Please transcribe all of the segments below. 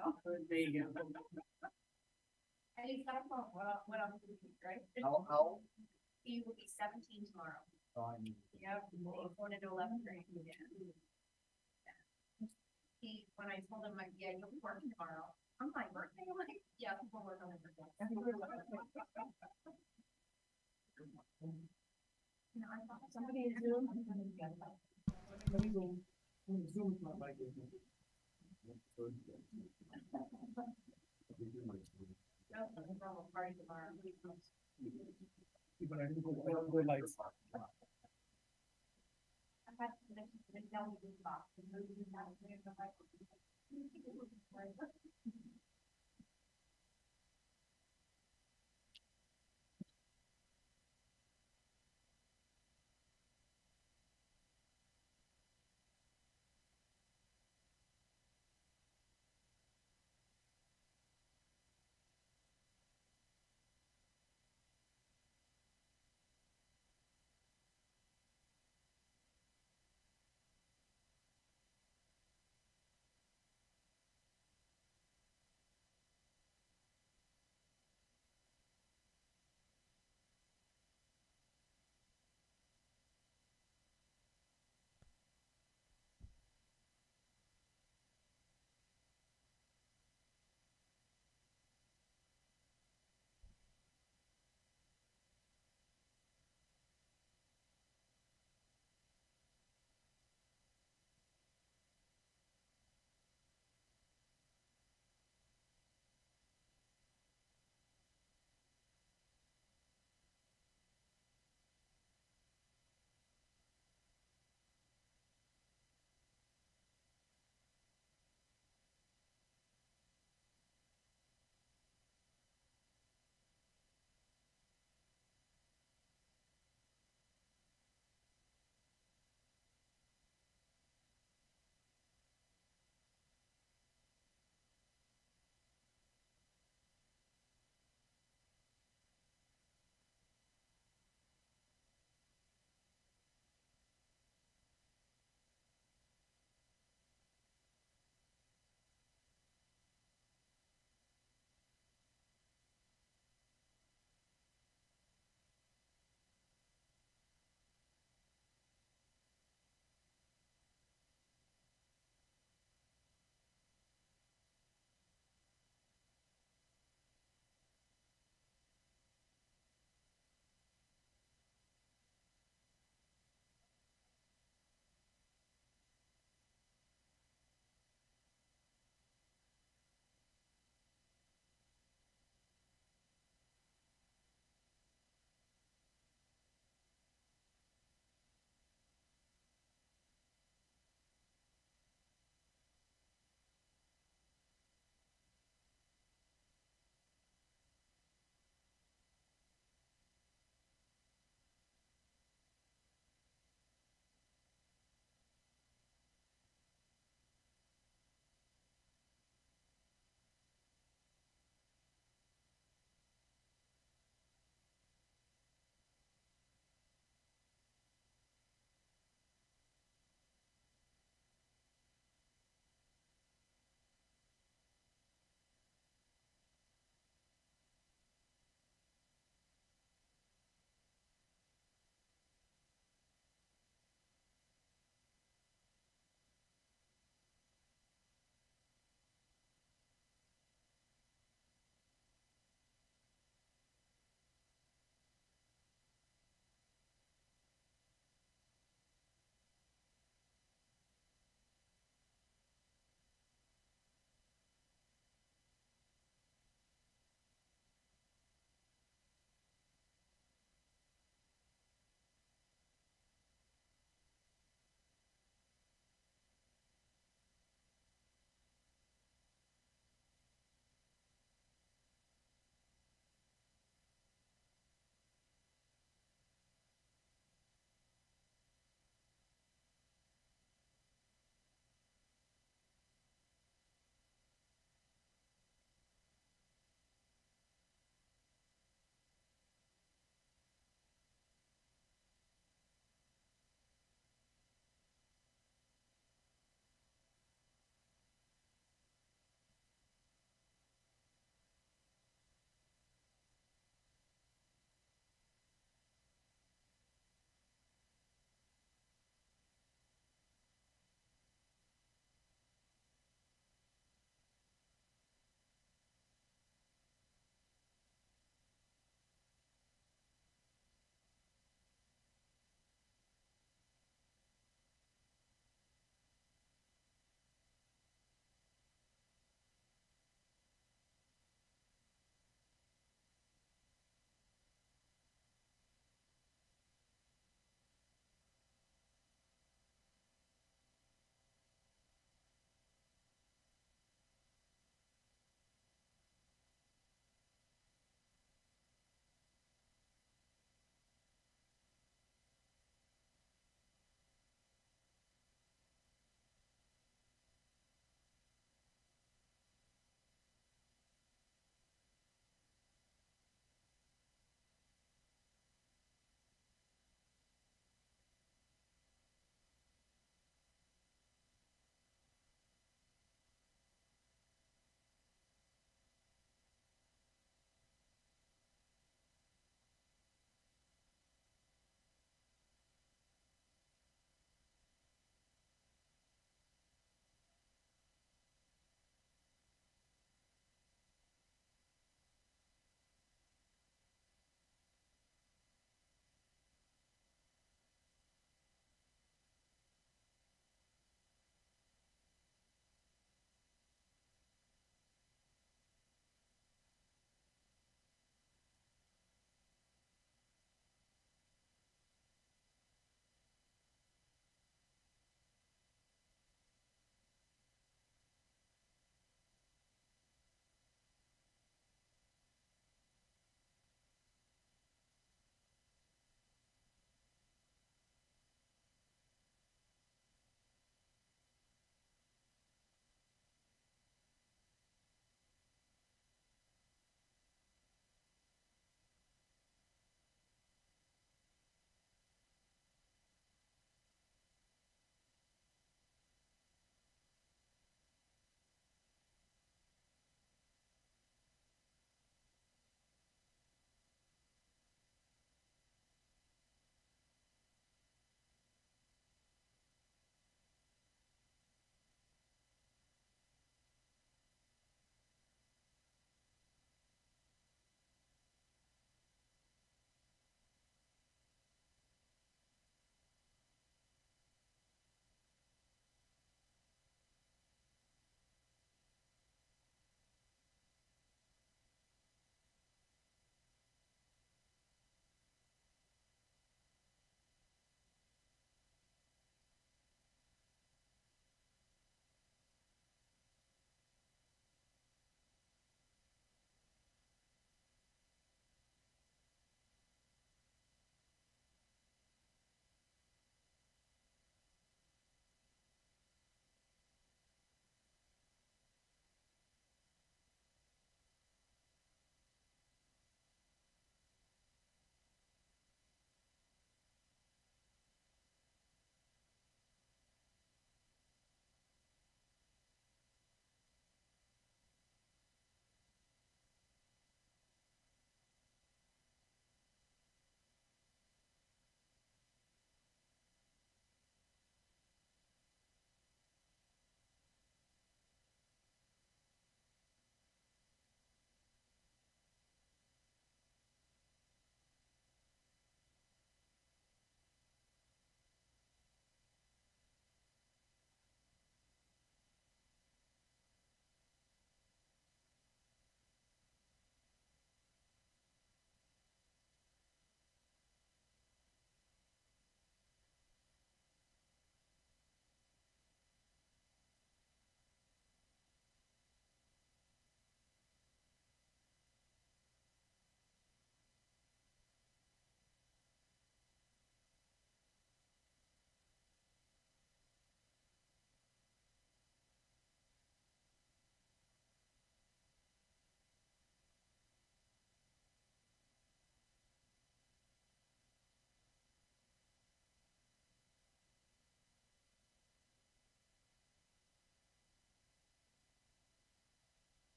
There you go. And he's got a phone, what else do you think, right? How? He will be 17 tomorrow. Yep, he's going into 11th grade. Yeah. When I told him, like, yeah, you'll be working tomorrow. On my birthday, I'm like, yeah, we'll work on my birthday. No, I thought Somebody is Zoom. Let me go. Zoom is not like it. No, we're party tomorrow. But I didn't go lights. I had to tell me this box.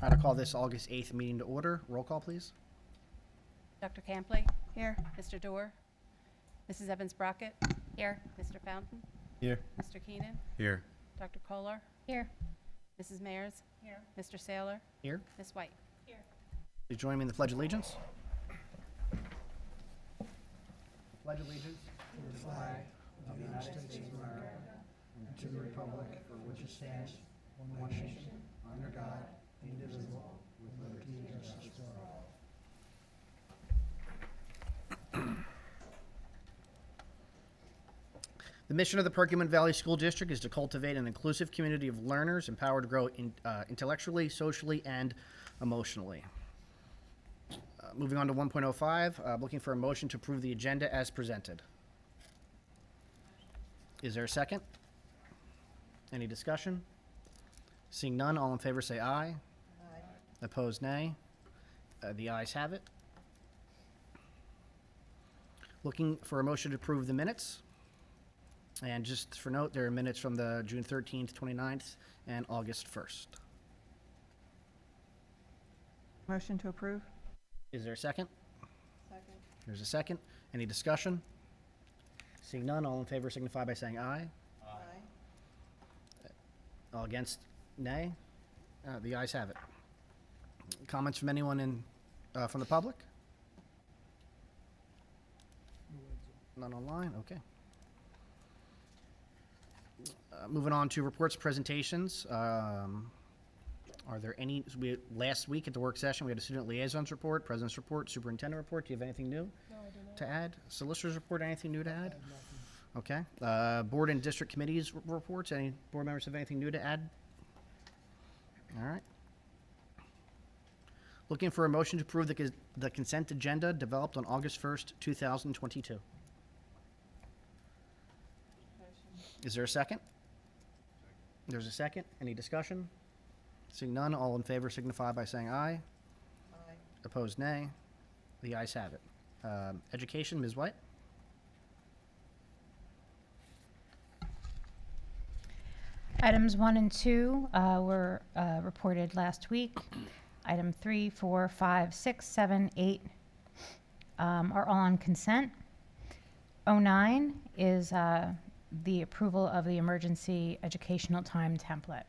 I'll call this August 8th meeting to order. Roll call, please. Dr. Campley? Here. Mr. Dorr? Mrs. Evans Brockett? Here. Mr. Fountain? Here. Mr. Keenan? Here. Dr. Kohler? Here. Mrs. Mayers? Here. Mr. Saylor? Here. Ms. White? Please join me in the Pledge of Allegiance. Pledge allegiance. The mission of the Perkiomen Valley School District is to cultivate an inclusive community of learners empowered to grow intellectually, socially, and emotionally. Moving on to 1.05, looking for a motion to approve the agenda as presented. Is there a second? Any discussion? Seeing none, all in favor say aye. Aye. Opposed, nay. The ayes have it. Looking for a motion to approve the minutes. And just for note, there are minutes from the June 13th, 29th, and August 1st. Motion to approve? Is there a second? Second. There's a second. Any discussion? Seeing none, all in favor signify by saying aye. Aye. All against, nay. The ayes have it. Comments from anyone from the public? None online? Okay. Moving on to reports, presentations. Are there any, last week at the work session, we had a student liaisons report, president's report, superintendent report. Do you have anything new to add? Solicitor's report, anything new to add? Okay. Board and district committees reports. Any board members have anything new to add? All right. Looking for a motion to approve the consent agenda developed on August 1st, 2022. Is there a second? There's a second. Any discussion? Seeing none, all in favor signify by saying aye. Aye. Opposed, nay. The ayes have it. Education, Ms. White? Items 1 and 2 were reported last week. Item 3, 4, 5, 6, 7, 8 are all on consent. 09 is the approval of the emergency educational time template.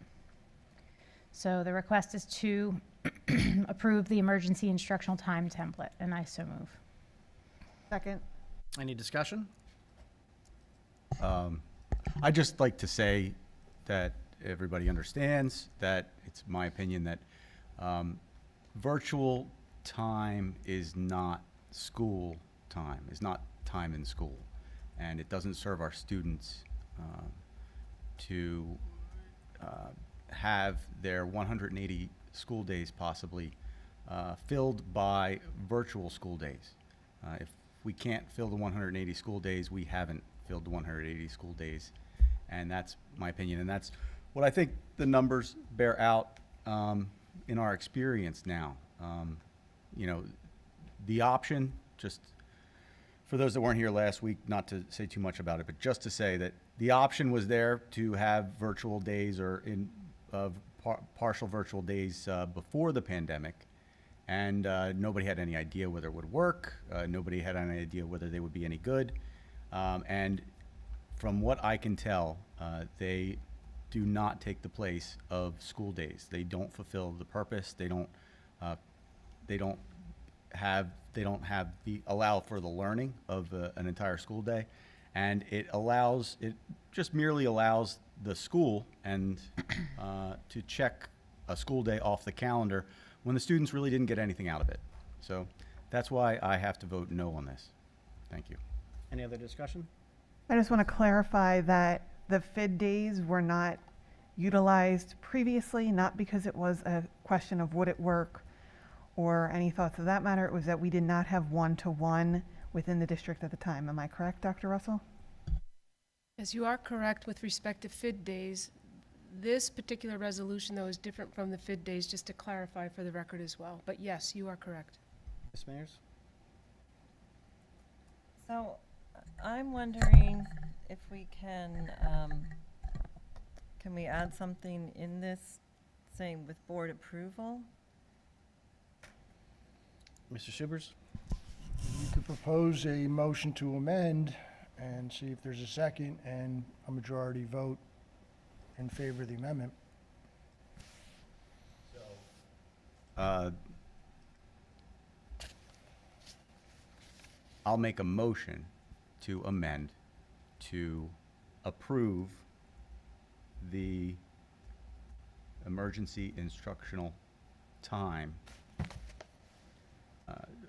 So the request is to approve the emergency instructional time template, and I so move. Second. Any discussion? I'd just like to say that everybody understands that it's my opinion that virtual time is not school time, is not time in school. And it doesn't serve our students to have their 180 school days possibly filled by virtual school days. If we can't fill the 180 school days, we haven't filled the 180 school days. And that's my opinion. And that's what I think the numbers bear out in our experience now. You know, the option, just for those that weren't here last week, not to say too much about it, but just to say that the option was there to have virtual days or partial virtual days before the pandemic, and nobody had any idea whether it would work. Nobody had any idea whether they would be any good. And from what I can tell, they do not take the place of school days. They don't fulfill the purpose. They don't allow for the learning of an entire school day, and it just merely allows the school and to check a school day off the calendar when the students really didn't get anything out of it. So that's why I have to vote no on this. Thank you. Any other discussion? I just want to clarify that the FID days were not utilized previously, not because it was a question of would it work or any thoughts of that matter. It was that we did not have one-to-one within the district at the time. Am I correct, Dr. Russell? Yes, you are correct with respect to FID days. This particular resolution, though, is different from the FID days, just to clarify for the record as well. But yes, you are correct. Ms. Mayers? So I'm wondering if we can we add something in this saying with board approval Mr. Subers? You could propose a motion to amend and see if there's a second and a majority vote in favor of the amendment. I'll make a motion to amend to approve the emergency instructional time,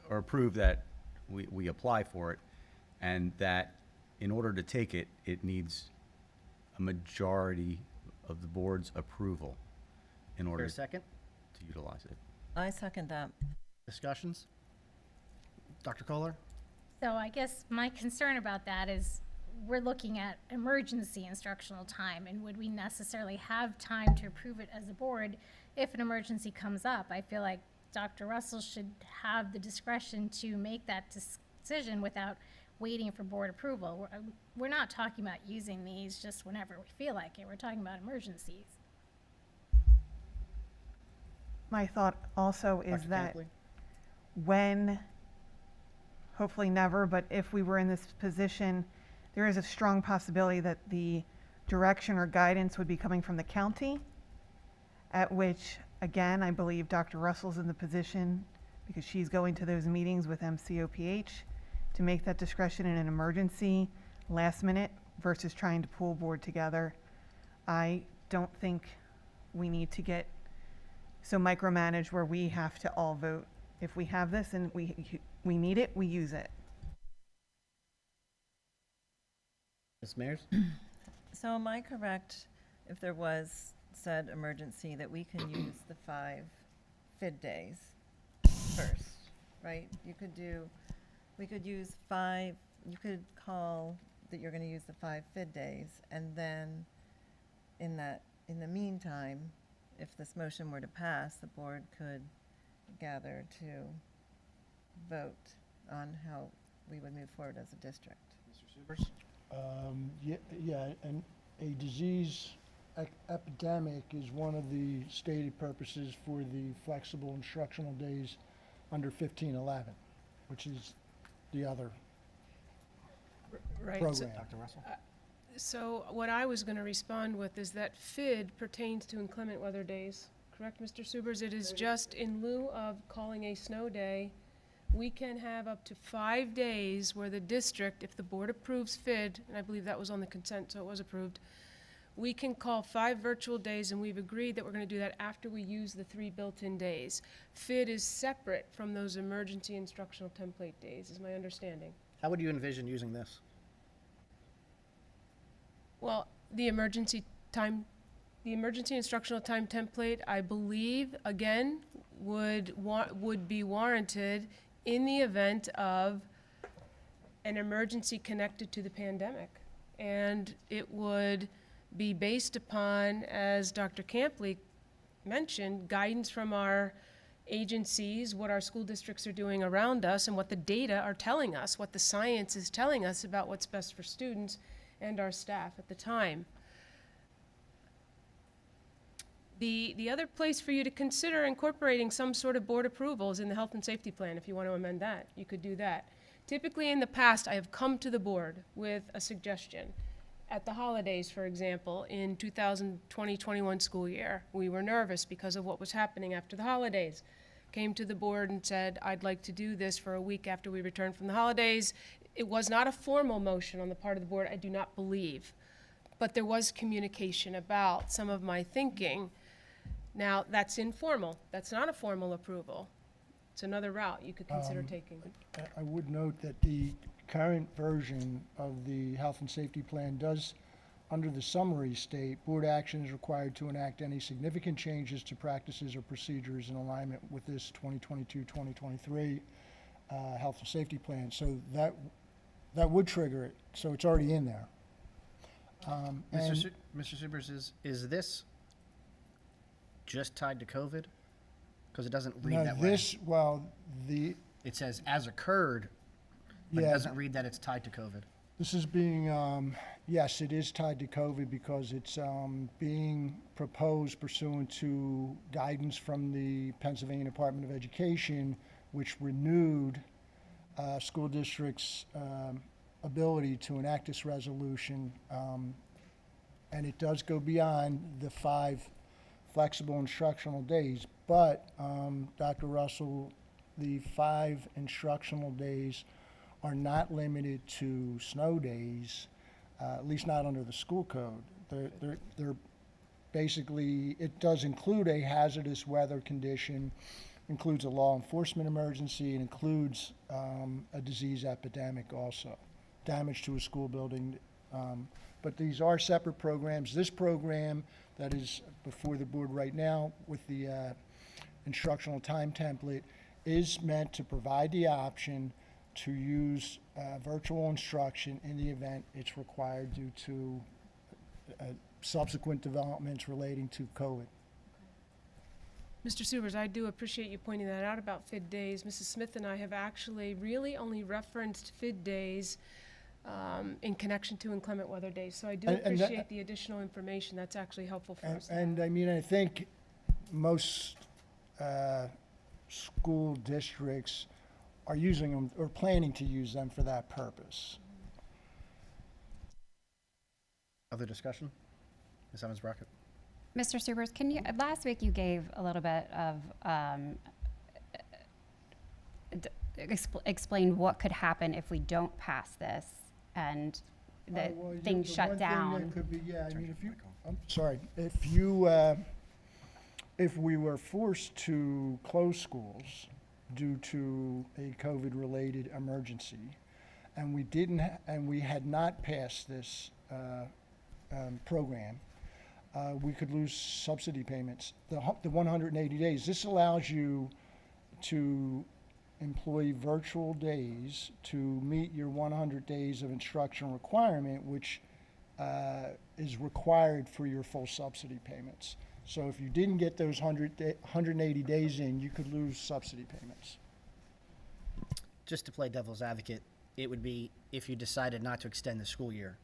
or approve that we apply for it, and that in order to take it, it needs a majority of the board's approval in Is there order a to second? utilize it. I second that. Discussions? Dr. Kohler? So I guess my concern about that is we're looking at emergency instructional time, and would we necessarily have time to approve it as a board if an emergency comes up? I feel like Dr. Russell should have the discretion to make that decision without waiting for board approval. We're not talking about using these just whenever we feel like it. We're talking about emergencies. My thought also is Dr. that Campley? when, hopefully never, but if we were in this position, there is a strong possibility that the direction or guidance would be coming from the county, at which, again, I believe Dr. Russell's in the position, because she's going to those meetings with MCOPH, to make that discretion in an emergency, last minute, versus trying to pull board together. I don't think we need to get so micromanaged where we have to all vote. If we have this and we need it, we use it. Ms. Mayers? So am I correct, if there was said emergency, that we can use the 5 FID days first, right? We could use 5, you could call that you're going to use the 5 FID days, and then in the meantime, if this motion were to pass, the board could gather to vote on how we would move forward as a district. Mr. Subers? Yeah, and a disease epidemic is one of the stated purposes for the flexible instructional days under 1511, which is the other Right. program. Dr. Russell? So what I was going to respond with is that FID pertains to inclement weather days. Correct, Mr. Subers? It is just in lieu of calling a snow day, we can have up to 5 days where the district, if the board approves FID, and I believe that was on the consent, so it was approved, we can call 5 virtual days, and we've agreed that we're going to do that after we use the 3 built-in days. FID is separate from those emergency instructional template days, is my understanding. How would you envision using this? Well, the emergency instructional time template, I believe, again, would be warranted in the event of an emergency connected to the pandemic. And it would be based upon, as Dr. Campley mentioned, guidance from our agencies, what our school districts are doing around us, and what the data are telling us, what the science is telling us about what's best for students and our staff at the time. The other place for you to consider incorporating some sort of board approval is in the health and safety plan. If you want to amend that, you could do that. Typically in the past, I have come to the board with a suggestion. At the holidays, for example, in 2020-21 school year, we were nervous because of what was happening after the holidays. Came to the board and said, I'd like to do this for a week after we return from the holidays. It was not a formal motion on the part of the board, I do not believe. But there was communication about some of my thinking. Now, that's informal. That's not a formal approval. It's another route you could consider taking. I would note that the current version of the health and safety plan does, under the summary state, board action is required to enact any significant changes to practices or procedures in alignment with this 2022-2023 health and safety plan. So that would trigger it. So it's already in there. Mr. Subers, is this just tied to COVID? Because it doesn't read that way. It says as occurred, but it Yeah. doesn't read that it's tied to COVID. This is being, yes, it is tied to COVID because it's being proposed pursuant to guidance from the Pennsylvania Department of Education which renewed school district's ability to enact this resolution. And it does go beyond the 5 flexible instructional days. But, Dr. Russell, the 5 instructional days are not limited to snow days, at least not under the school code. They're basically, it does include a hazardous weather condition, includes a law enforcement emergency, and includes a disease epidemic also, damage to a school building. But these are separate programs. This program that is before the board right now with the instructional time template is meant to provide the option to use virtual instruction in the event it's required due to subsequent developments relating to COVID. Mr. Subers, I do appreciate you pointing that out about FID days. Mrs. Smith and I have actually really only referenced FID days in connection to inclement weather days. So I do And that- appreciate the additional information. That's actually helpful for us. to have. And I mean, I think most school districts are using them or planning to use them for that purpose. Other discussion? Ms. Evans Brockett? Mr. Subers, can you, last week you gave a little bit of, explained what could happen if we don't pass this and that Well, things the shut one thing that down. could be, yeah, I mean, if you, I'm sorry, if we were forced to close schools due to a COVID-related emergency, and we didn't, and we had not passed this program, we could lose subsidy payments. The 180 days, this allows you to employ virtual days to meet your 100 days of instruction requirement, which is required for your full subsidy payments. So if you didn't get those 180 days in, you could lose subsidy payments. Just to play devil's advocate, it would be if you decided not to extend the school year.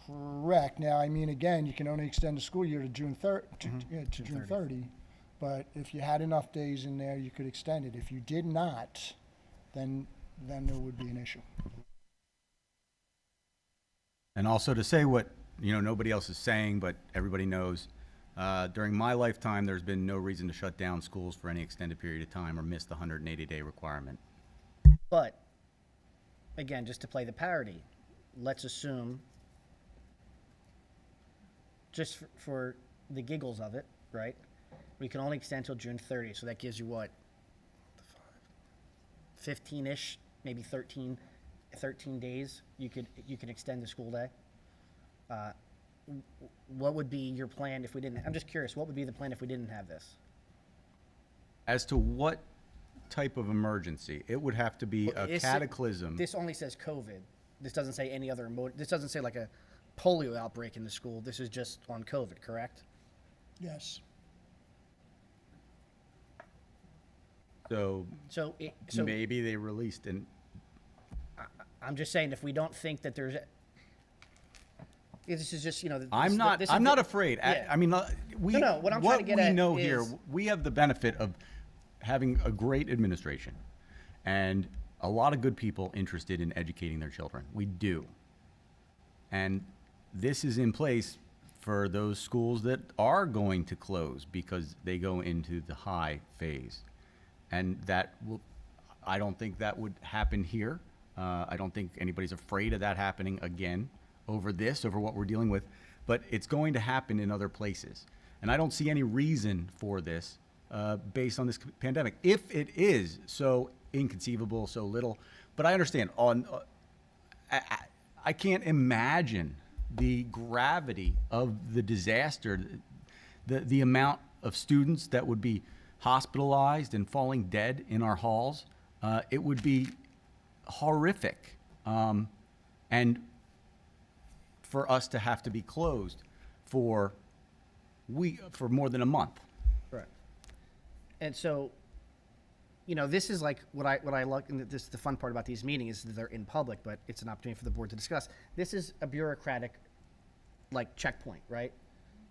Correct. Now, I mean, again, you can only extend the school year to June 30, to June 30. But if you had enough days in there, you could extend it. If you did not, then there would be an issue. And also to say what, nobody else is saying, but everybody knows, during my lifetime, there's been no reason to shut down schools for any extended period of time or miss the 180-day requirement. But, again, just to play the parity, let's assume, just for the giggles of it, right? We can only extend till June 30th, so that gives you what? 15-ish, maybe 13 days you can extend the school day. What would be your plan if we didn't? I'm just curious. What would be the plan if we didn't have this? As to what type of emergency, it would have to be a cataclysm. This only says COVID. This doesn't say any other. This doesn't say like a polio outbreak in the school. This is just on COVID, correct? Yes. So So maybe they released and I'm just saying if we don't think that there's. This is just I'm not afraid. Yeah. I mean, we No, what I'm trying to get at know is- here, we have the benefit of having a great administration and a lot of good people interested in educating their children. We do. And this is in place for those schools that are going to close because they go into the high phase. And I don't think that would happen here. I don't think anybody's afraid of that happening again over what we're dealing with, but it's going to happen in other places. And I don't see any reason for this based on this pandemic. If it is so inconceivable, so little, but I understand I can't imagine the gravity of the disaster, the amount of students that would be hospitalized and falling dead in our halls. It would be horrific. And for us to have to be closed for more than a month. Correct. And so, this is like what I like, and this is the fun part about these meetings is that they're in public, but it's an opportunity for the board to discuss. This is a bureaucratic, checkpoint, right?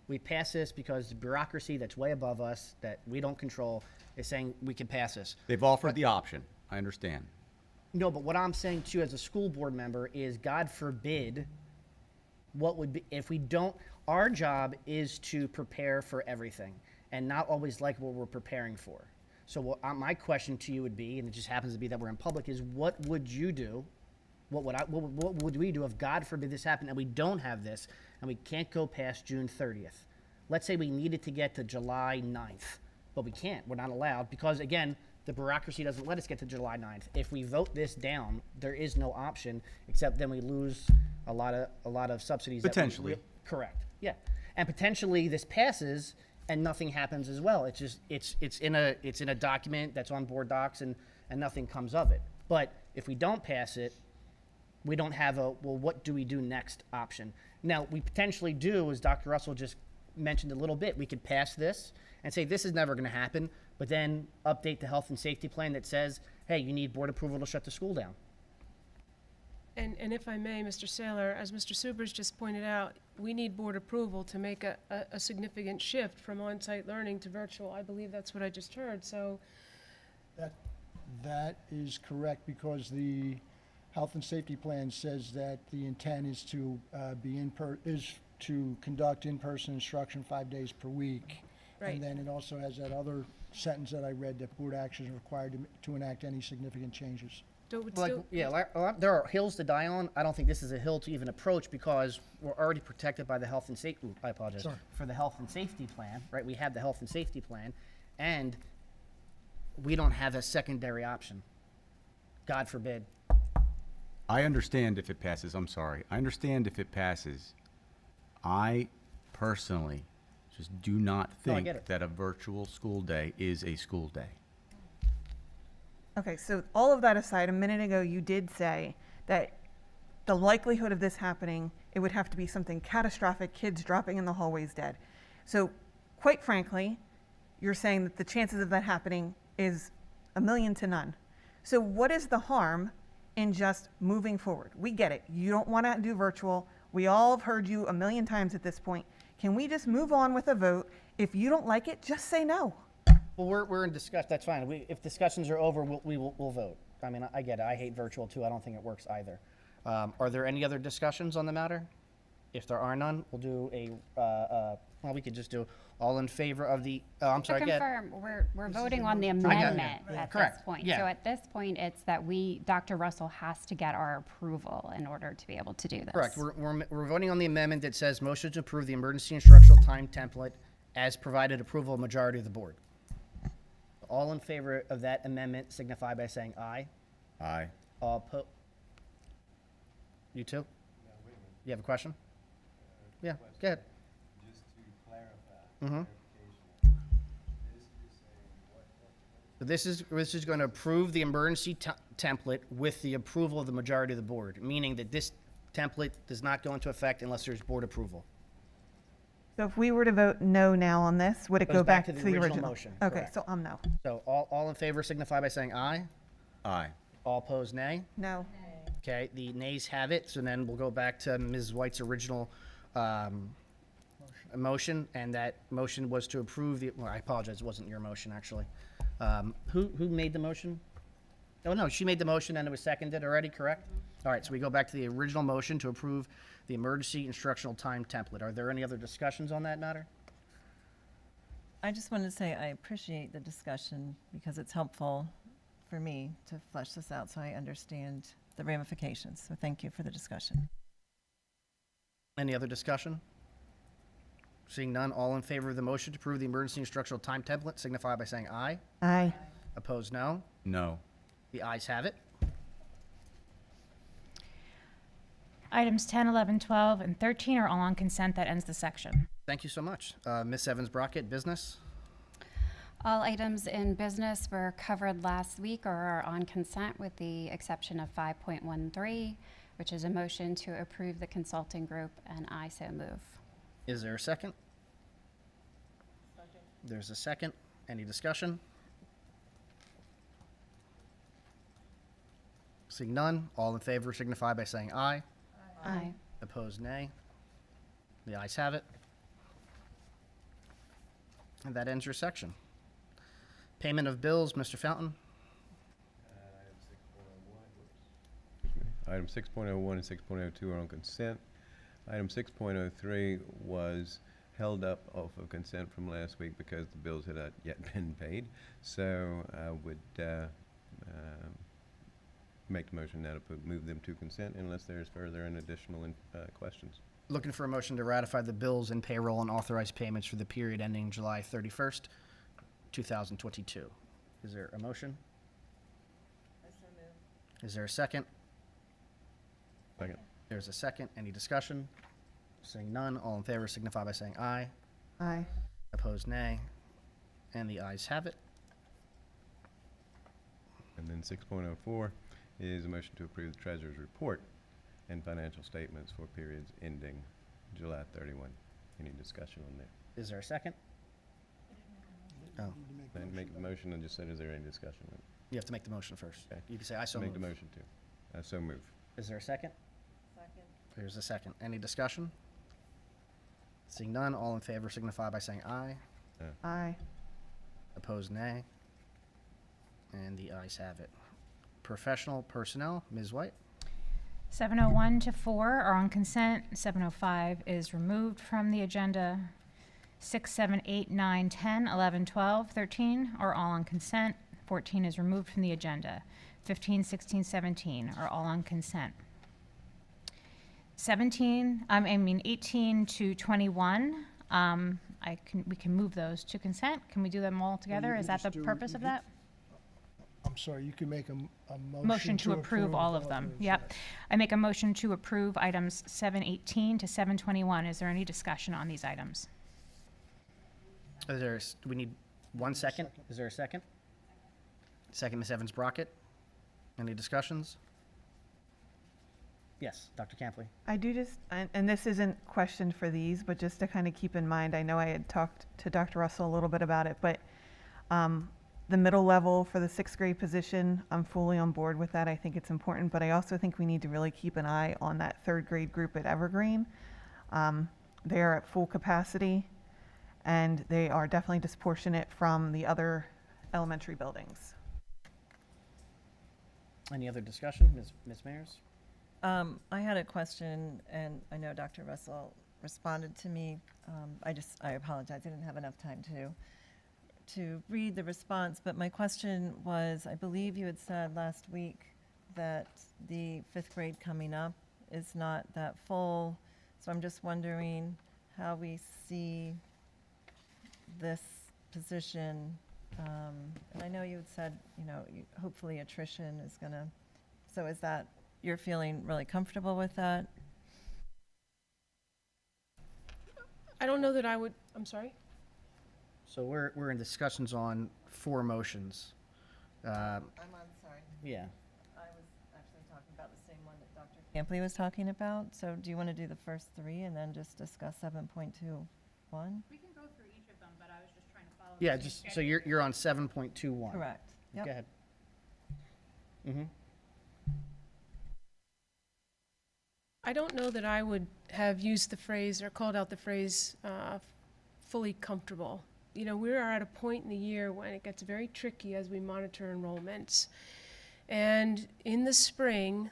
We pass this because the bureaucracy that's way above us, that we don't control, is saying we can pass this. They've offered the option. I understand. No, but what I'm saying too, as a school board member, is God forbid, what would be, if we don't, our job is to prepare for everything and not always like what we're preparing for. So my question to you would be, and it just happens to be that we're in public, is what would you do? What would we do if God forbid this happened and we don't have this and we can't go past June 30th? Let's say we needed to get to July 9th, but we can't. We're not allowed because, again, the bureaucracy doesn't let us get to July 9th. If we vote this down, there is no option except then we lose a lot of subsidies. Potentially. Correct. Yeah, and potentially this passes and nothing happens as well. It's just it's in a document that's on board docs and nothing comes of it. But if we don't pass it, we don't have a, well, what do we do next option? Now, we potentially do, as Dr. Russell just mentioned a little bit, we could pass this and say this is never going to happen, but then update the health and safety plan that says, hey, you need board approval to shut the school down. And if I may, Mr. Saylor, as Mr. Subers just pointed out, we need board approval to make a significant shift from on-site learning to virtual. I believe that's what I just heard, so. That is correct, because the health and safety plan says that the intent is to to conduct in-person instruction 5 days per week. Right. And then it also has that other sentence that I read, that board action is required to enact any significant changes. There are hills to die on. I don't think this is a hill to even approach because we're already protected by the health and safety. I apologize. Sorry. For the health and safety plan, right? We have the health and safety plan, and we don't have a secondary option. God forbid. I understand if it passes. I'm sorry. I understand if it passes. I personally just do not No, I think get it. that a virtual school day is a school day. Okay, so all of that aside, a minute ago you did say that the likelihood of this happening, it would have to be something catastrophic, kids dropping in the hallways dead. So quite frankly, you're saying that the chances of that happening is 1,000,000 to none. So what is the harm in just moving forward? We get it. You don't want to do virtual. We all have heard you 1,000,000 times at this point. Can we just move on with a vote? If you don't like it, just say no. Well, we're in discussion. That's fine. If discussions are over, we'll vote. I mean, I get it. I hate virtual too. I don't think it works either. Are there any other discussions on the matter? If there are none, we'll do well, we could just do all in favor of the, I'm To sorry, again. confirm, we're voting on the it. amendment at this Correct. point. Yeah. So at this point, it's that Dr. Russell has to get our approval in order to be able to do this. Correct. We're voting on the amendment that says motion to approve the emergency instructional time template as provided approval of majority of the board. All in favor of that amendment signify by saying aye. Aye. All You too? You have a question? Yeah, go ahead. Just to clarify, Mm-hmm. clarification, This is going to approve the emergency template with the approval of the majority of the board, meaning that this template does not go into effect unless there's board approval. So if we were to vote no now on this, would it Goes go back back to to the the original original? motion, Okay, correct. so I'm no. So all in favor signify by saying aye. Aye. All opposed, nay. No. Okay, the nays have it, so then we'll go back to Ms. White's original motion, and that motion was to approve the, well, I apologize, it wasn't your motion, actually. Who made the motion? Oh, no, she made the motion and it was seconded already, correct? All right, so we go back to the original motion to approve the emergency instructional time template. Are there any other discussions on that matter? I just wanted to say I appreciate the discussion because it's helpful for me to flesh this out so I understand the ramifications. So thank you for the discussion. Any other discussion? Seeing none, all in favor of the motion to approve the emergency instructional time template signify by saying aye. Aye. Opposed, no. No. The ayes have it. Items 10, 11, 12, and 13 are all on consent. That ends the section. Thank you so much. Ms. Evans-Brockett, business? All items in business were covered last week or are on consent with the exception of 5.13, which is a motion to approve the consulting group, and I so move. Is there a second? There's a second. Any discussion? Seeing none, all in favor signify by saying aye. Aye. Opposed, nay. The ayes have it. And that ends your section. Payment of bills, Mr. Fountain. Item 6.01 and 6.02 are on consent. Item 6.03 was held up off of consent from last week because the bills had not yet been paid. So I would make the motion now to move them to consent unless there's further and additional questions. Looking for a motion to ratify the bills and payroll and authorize payments for the period ending July 31st, 2022. Is there a motion? Is there a second? Second. There's a second. Any discussion? Seeing none, all in favor signify by saying aye. Aye. Opposed, nay. And the ayes have it. And then 6.04 is a motion to approve the treasurer's report and financial statements for periods ending July 31. Any discussion on that? Is there a second? Oh, Then make the motion and just said, is there any discussion on it? you have to make the motion first. Okay. You can say I so Make the move. motion to. So move. Is there a second? Second. There's a second. Any discussion? Seeing none, all in favor signify by saying aye. Aye. Opposed, nay. And the ayes have it. Professional personnel, Ms. White. 701 to 4 are on consent. 705 is removed from the agenda. 6, 7, 8, 9, 10, 11, 12, 13 are all on consent. 14 is removed from the agenda. 15, 16, 17 are all on consent. 18 to 21, we can move those to consent. Can we do them all together? you Is can that the just do- purpose you of can- that? I'm sorry, you can make a Motion to approve all of them. those, Yep. yes. I make a motion to approve items 718 to 721. Is there any discussion on these items? Is there, do we need one second? Second. Is there a second? Second, Ms. Evans Brockett. Any discussions? Yes, Dr. Campley. I do just, and this isn't questioned for these, but just to kind of keep in mind, I know I had talked to Dr. Russell a little bit about it, but the middle level for the 6th grade position, I'm fully on board with that. I think it's important, but I also think we need to really keep an eye on that 3rd grade group at Evergreen. They are at full capacity, and they are definitely disproportionate from the other elementary buildings. Any other discussion? Ms. Mayers? I had a question, and I know Dr. Russell responded to me. I apologize, I didn't have enough time to read the response, but my question was, I believe you had said last week that the 5th grade coming up is not that full, so I'm just wondering how we see this position. And I know you had said, hopefully attrition is gonna, so is that, you're feeling really comfortable with that? I don't know that I would, I'm sorry? So we're in discussions on 4 motions. I'm on, sorry. Yeah. I was actually talking about the same one that Dr. Campley was talking about. So do you want to do the first 3 and then just discuss 7.21? We can go through each of them, but I was just trying to follow. Yeah, just, so you're on 7.21. Correct. Go Yep. ahead. Mm-hmm. I don't know that I would have used the phrase or called out the phrase fully comfortable. We are at a point in the year when it gets very tricky as we monitor enrollments. And in the spring,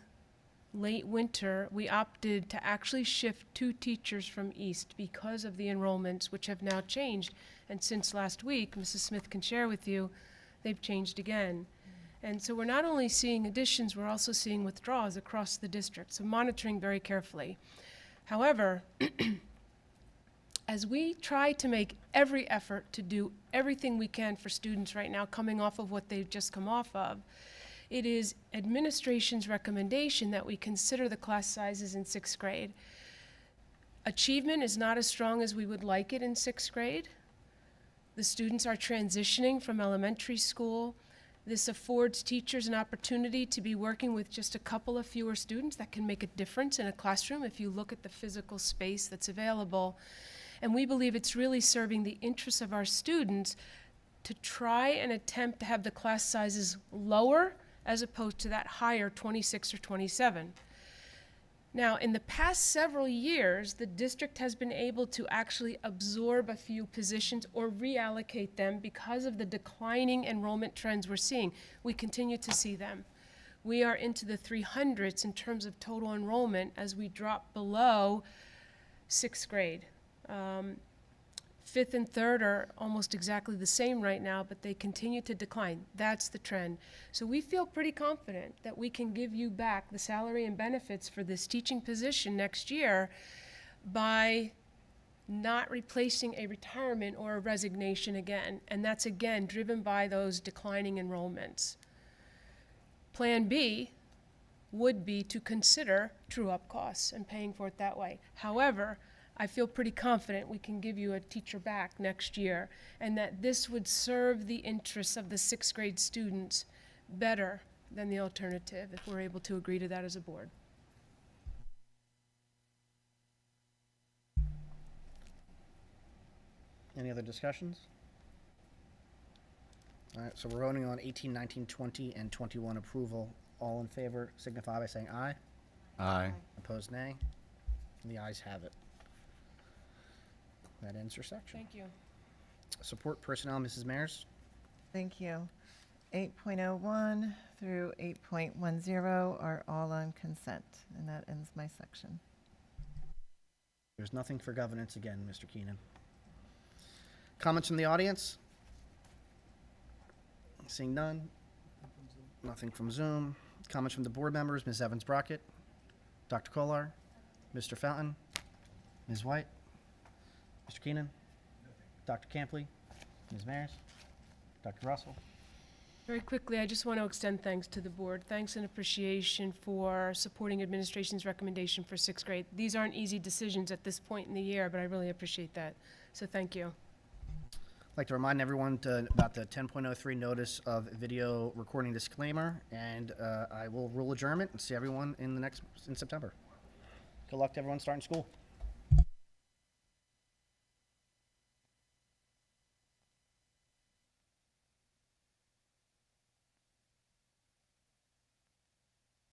late winter, we opted to actually shift 2 teachers from East because of the enrollments, which have now changed. And since last week, Mrs. Smith can share with you, they've changed again. And so we're not only seeing additions, we're also seeing withdrawals across the district, so monitoring very carefully. However, as we try to make every effort to do everything we can for students right now coming off of what they've just come off of, it is administration's recommendation that we consider the class sizes in 6th grade. Achievement is not as strong as we would like it in 6th grade. The students are transitioning from elementary school. This affords teachers an opportunity to be working with just a couple of fewer students that can make a difference in a classroom if you look at the physical space that's available. And we believe it's really serving the interests of our students to try and attempt to have the class sizes lower as opposed to that higher 26 or 27. Now, in the past several years, the district has been able to actually absorb a few positions or reallocate them because of the declining enrollment trends we're seeing. We continue to see them. We are into the 300s in terms of total enrollment as we drop below 6th grade. 5th and 3rd are almost exactly the same right now, but they continue to decline. That's the trend. So we feel pretty confident that we can give you back the salary and benefits for this teaching position next year by not replacing a retirement or a resignation again. And that's again driven by those declining enrollments. Plan B would be to consider true-up costs and paying for it that way. However, I feel pretty confident we can give you a teacher back next year, and that this would serve the interests of the 6th grade students better than the alternative if we're able to agree to that as a board. Any other discussions? All right, so we're voting on 18, 19, 20, and 21 approval. All in favor signify by saying aye. Aye. Opposed, nay. The ayes have it. That ends your section. Thank you. Support personnel, Mrs. Mayers. Thank you. 8.01 through 8.10 are all on consent, and that ends my section. There's nothing for governance again, Mr. Keenan. Comments from the audience? Seeing none. Nothing from Zoom. Comments from the board members, Ms. Evans-Brockett, Dr. Kolar, Mr. Fountain, Ms. White, Mr. Keenan, Dr. Campley, Ms. Mayers, Dr. Russell. Very quickly, I just want to extend thanks to the board. Thanks and appreciation for supporting administration's recommendation for 6th grade. These aren't easy decisions at this point in the year, but I really appreciate that. So thank you. I'd like to remind everyone about the 10.03 notice of video recording disclaimer, and I will rule adjournment and see everyone in September. Good luck to everyone starting school.